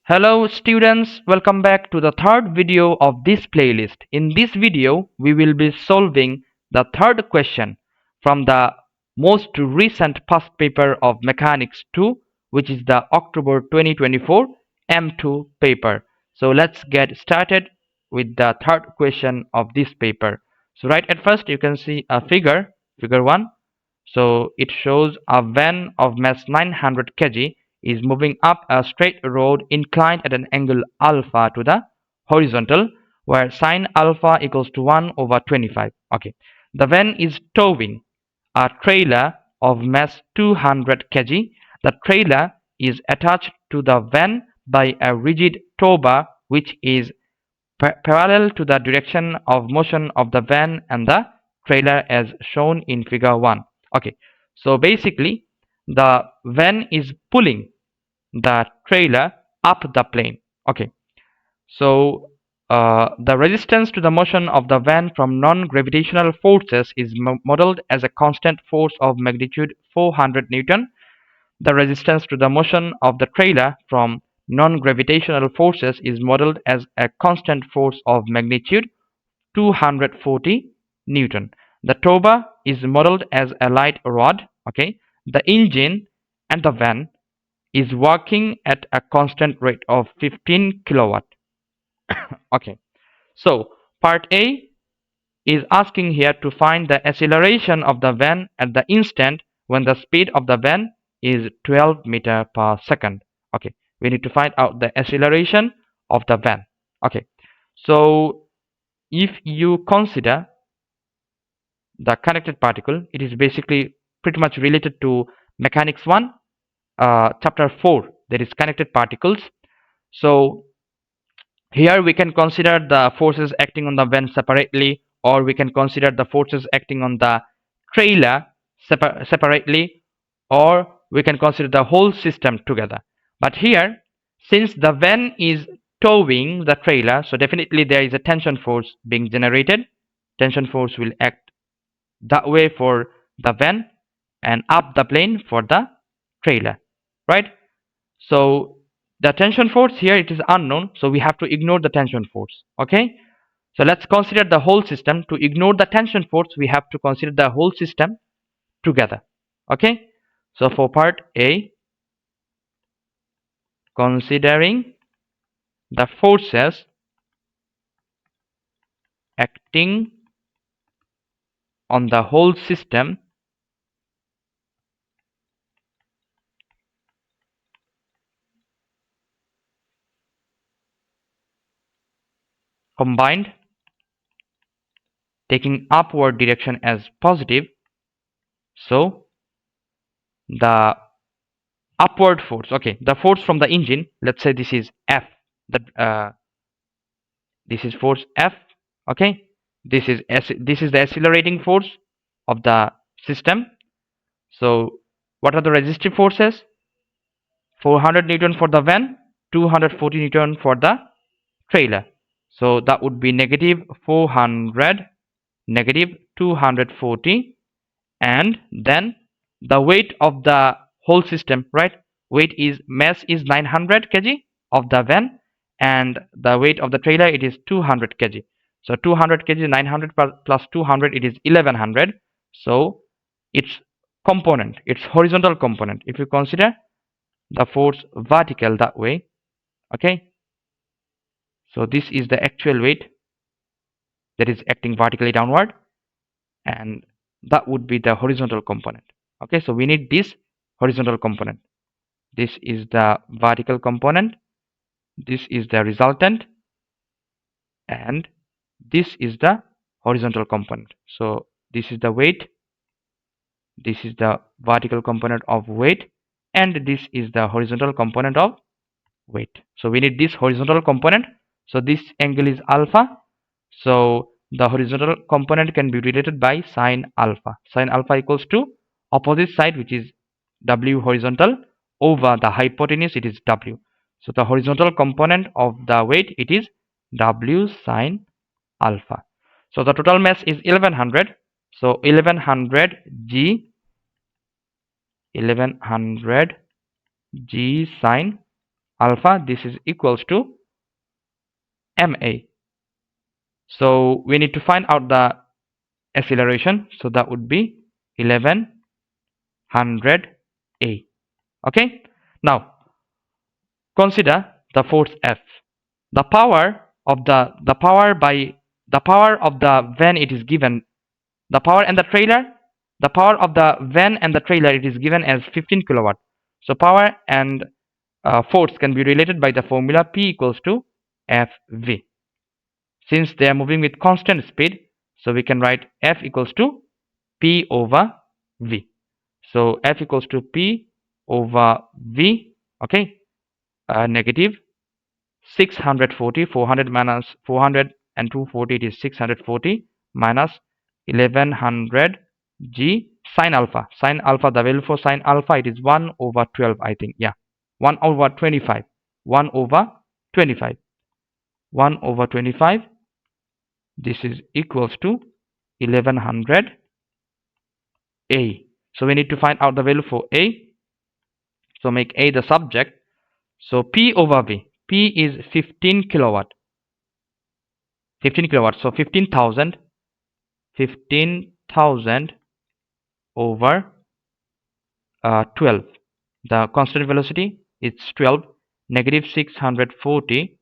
Hello students, welcome back to the third video of this playlist. In this video, we will be solving the third question from the most recent past paper of Mechanics 2, which is the October 2024 M2 paper. So let's get started with the third question of this paper. So right at first you can see a figure 1. So it shows a van of mass 900 kg is moving up a straight road inclined at an angle alpha to the horizontal, where sine alpha equals to 1/25. Okay, the van is towing a trailer of mass 200 kg. The trailer is attached to the van by a rigid tow bar which is parallel to the direction of motion of the van and the trailer as shown in figure 1. Okay, so basically the van is pulling the trailer up the plane. Okay, so the resistance to the motion of the van from non-gravitational forces is modeled as a constant force of magnitude 400 Newton. The resistance to the motion of the trailer from non-gravitational forces is modeled as a constant force of magnitude 240 Newton. The tow bar is modeled as a light rod. Okay, the engine and the van is working at a constant rate of 15 kilowatt. Okay, so part A is asking here to find the acceleration of the van at the instant when the speed of the van is 12 meter per second. Okay, we need to find out the acceleration of the van. Okay, so if you consider the connected particle, it is basically pretty much related to Mechanics 1 chapter 4, that is connected particles. So here we can consider the forces acting on the van separately, or we can consider the forces acting on the trailer separately, or we can consider the whole system together. But here, since the van is towing the trailer, so definitely there is a tension force being generated. Tension force will act that way for the van and up the plane for the trailer, right? So the tension force here, it is unknown, so we have to ignore the tension force. Okay, so let's consider the whole system. To ignore the tension force, we have to consider the whole system together. Okay, so for part A, considering the forces acting on the whole system combined, taking upward direction as positive, so the upward force, okay, the force from the engine, let's say this is F, this is force F. Okay, this is the accelerating force of the system. So what are the resistive forces? 400 Newton for the van, 240 Newton for the trailer. So that would be negative 400, negative 240, and then the weight of the whole system, right? Mass is 900 kg of the van, and the weight of the trailer, it is 200 kg. So 200 kg, 900 plus 200, it is 1100. So its component, its horizontal component, if you consider the force vertical that way, okay, so this is the actual weight that is acting vertically downward, and that would be the horizontal component. Okay, so we need this horizontal component. This is the vertical component, this is the resultant, and this is the horizontal component. So this is the weight, this is the vertical component of weight, and this is the horizontal component of weight. So we need this horizontal component. So this angle is alpha, so the horizontal component can be related by sine alpha. Sine alpha equals to opposite side, which is W horizontal, over the hypotenuse, it is W. So the horizontal component of the weight, it is W sine alpha. So the total mass is 1100. So 1100 G sine alpha, this is equals to ma. So we need to find out the acceleration. So that would be 1100a. Okay. Now consider the force F. The power of the power of the when it is given, the power and the trailer, the power of the van and the trailer, it is given as 15 kilowatt. So power and force can be related by the formula P equals to Fv. Since they are moving with constant speed, so we can write F equals to P over V. So F equals to P over V. Okay, negative 640, 400 minus 400 and 240, it is 640 minus 1100 g sine alpha. Sine alpha, the value for sine alpha, it is 1 over 12, I think. Yeah, 1 over 25. 1 over 25. 1 over 25. This is equals to 1100 a. So we need to find out the value for a. So make a the subject. So P over V. P is 15 kilowatt. 15 kilowatt. So 15,000 over 12. The constant velocity is 12. Negative 640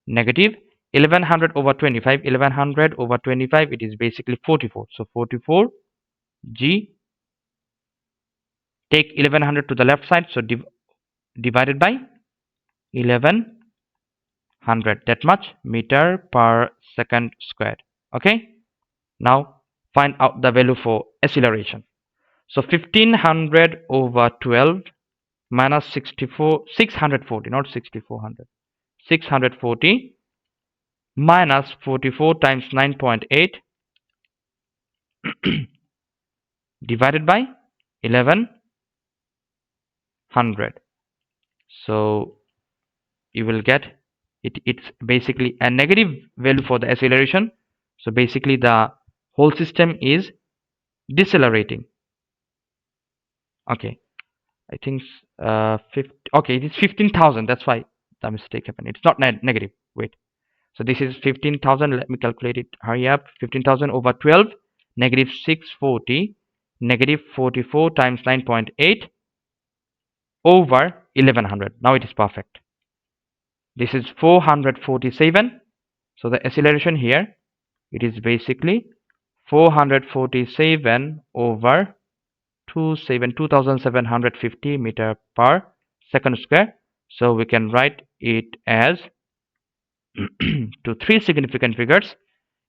negative 1100 over 25. 1100 over 25, it is basically 44. So 44 g, take 1100 to the left side, so divided by 1100, that much meter per second squared. Okay, now find out the value for acceleration. So 1500 over 12 minus 640, not 6400, 640 minus 44 times 9.8 divided by 1100. So you will get it's basically a negative value for the acceleration. So basically the whole system is decelerating. Okay, I think okay, it is 15,000. That's why the mistake happened. It's not negative. Wait. So this is 15,000. Let me calculate it. Hurry up. 15,000 over 12. Negative 640. Negative 44 times 9.8 over 1100. Now it is perfect. This is 447. So the acceleration here, it is basically 447 over 2750 meter per second square. So we can write it as to three significant figures.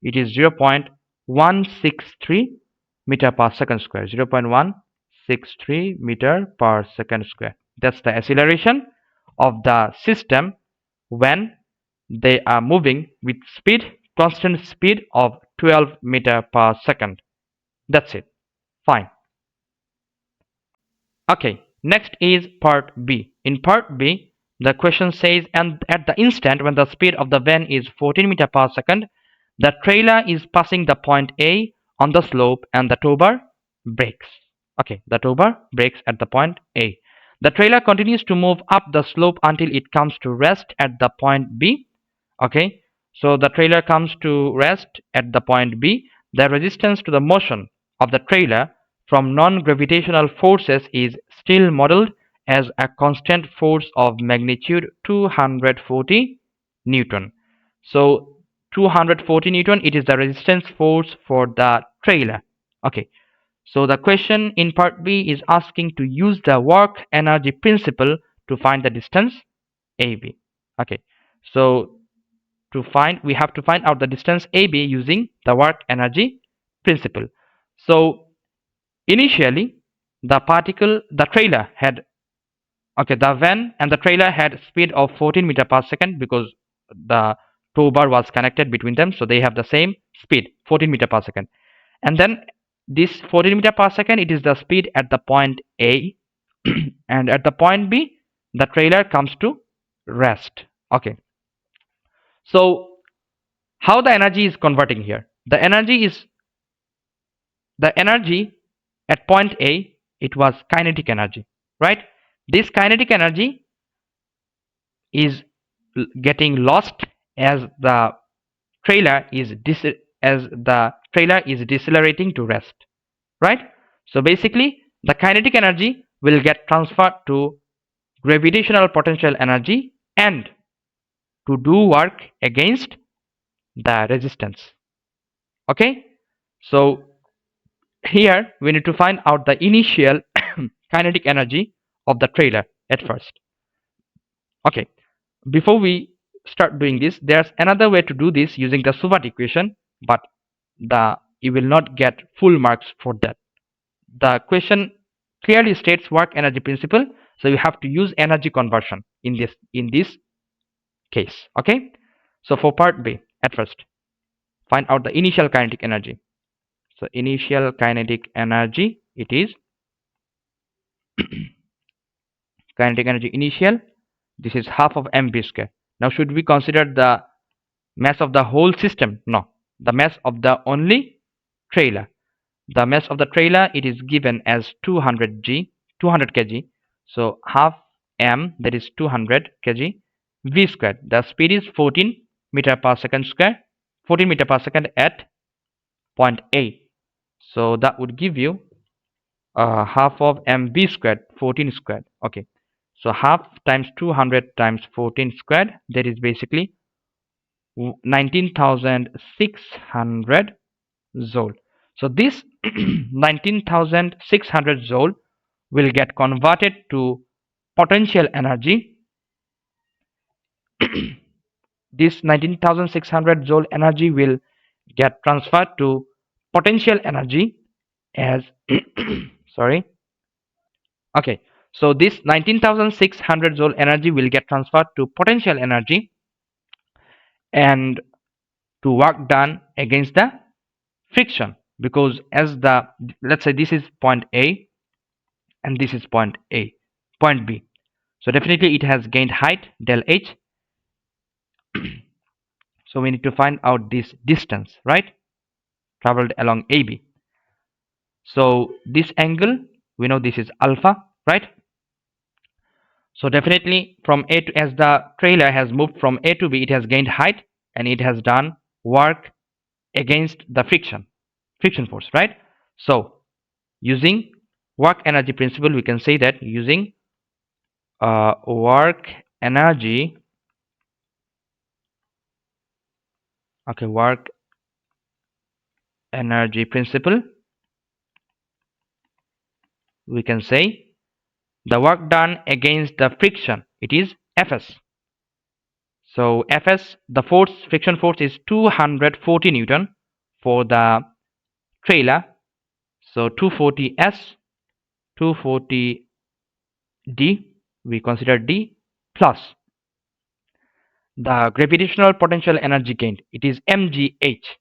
It is 0.163 meter per second square. 0.163 meter per second square. That's the acceleration of the system when they are moving with constant speed of 12 meter per second. That's it. Fine. Okay, next is part B. In part B, the question says, and at the instant when the speed of the van is 14 meter per second, the trailer is passing the point A on the slope and the tow bar brakes. Okay, the tow bar brakes at the point A. The trailer continues to move up the slope until it comes to rest at the point B. Okay, so the trailer comes to rest at the point B. The resistance to the motion of the trailer from non-gravitational forces is still modeled as a constant force of magnitude 240 Newton. So 240 Newton, it is the resistance force for the trailer. Okay, so the question in part B is asking to use the work energy principle to find the distance AB. Okay, so we have to find out the distance AB using the work energy principle. So initially the trailer had, okay, the van and the trailer had speed of 14 meter per second because the tow bar was connected between them, so they have the same speed, 14 meter per second. And then this 14 meter per second, it is the speed at the point A and at the point B the trailer comes to rest. Okay, so how the energy is converting here? The energy at point A, it was kinetic energy, right? This kinetic energy is getting lost as the trailer is decelerating to rest, right? So basically the kinetic energy will get transferred to gravitational potential energy and to do work against the resistance. Okay, so here we need to find out the initial kinetic energy of the trailer at first. Okay, before we start doing this, there's another way to do this using the Sulfat equation, but you will not get full marks for that. The question clearly states work energy principle, so you have to use energy conversion in this case. Okay, so for part B, at first find out the initial kinetic energy. So initial kinetic energy, it is kinetic energy initial, this is half of mv square. Now should we consider the mass of the whole system? No, the mass of the only trailer. The mass of the trailer, it is given as 200 kg. So half m, that is 200 kg, v squared. The speed is 14 meter per second square, 14 meter per second at point A. So that would give you half of mv squared, 14 squared. Okay, so half times 200 times 14 squared, that is basically 19,600 joule. So this 19,600 joule will get converted to potential energy. This 19,600 joule energy will get transferred to potential energy as sorry. Okay, so this 19,600 joule energy will get transferred to potential energy and to work done against the friction, because as the, let's say this is point A and this is point B, so definitely it has gained height del H. So we need to find out this distance, right, traveled along AB. So this angle, we know this is alpha, right? So definitely from A to, as the trailer has moved from A to B, it has gained height and it has done work against the friction force, right? So using work energy principle, we can say that using work energy, okay, work energy principle, we can say the work done against the friction, it is Fs. So Fs, the friction force is 240 Newton for the trailer. So 240s, 240 d, we consider d, plus the gravitational potential energy gained, it is mgh.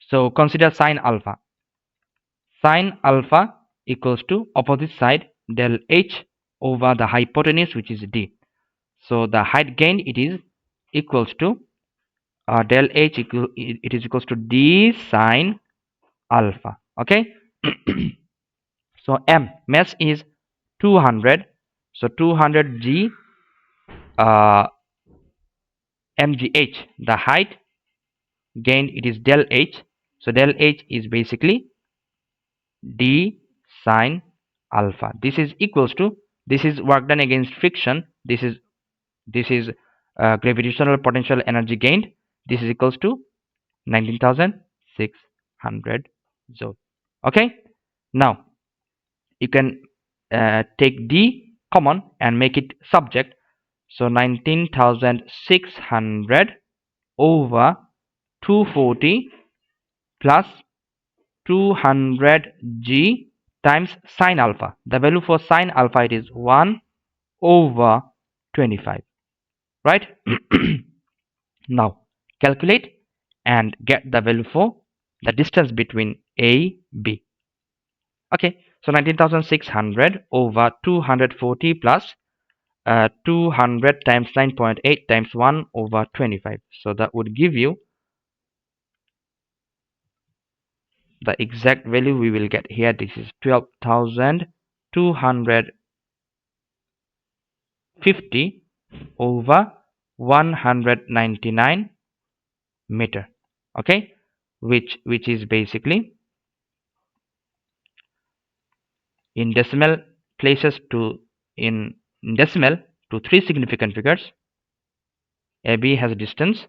So consider sine alpha. Sine alpha equals to opposite side del h over the hypotenuse, which is d. So the height gained, it is equals to del h it is equals to d sine alpha. Okay. So mass is 200, so 200 g mgh, the height gained, it is del h. So del h is basically d sine alpha. This is equals to, this is work done against friction, this is gravitational potential energy gained, this is equals to 19,600 joule. Okay, now you can take d common and make it subject. So 19,600 over 240 plus 200 g times sine alpha. The value for sine alpha, it is 1 over 25, right? Now calculate and get the value for the distance between A, B. Okay, so 19,600 over 240 plus 200 times 9.8 times 1 over 25. So that would give you the exact value we will get here. This is 12,250 over 199 meter. Okay, which is basically in decimal places to in decimal to three significant figures. AB has a distance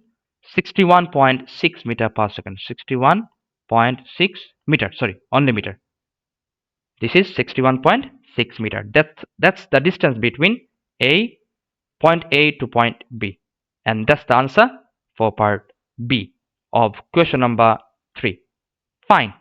61.6 meter per second. 61.6 meter. Sorry, only meter. This is 61.6 meter. That's the distance between point A to point B, and that's the answer for part B of question number 3. Fine.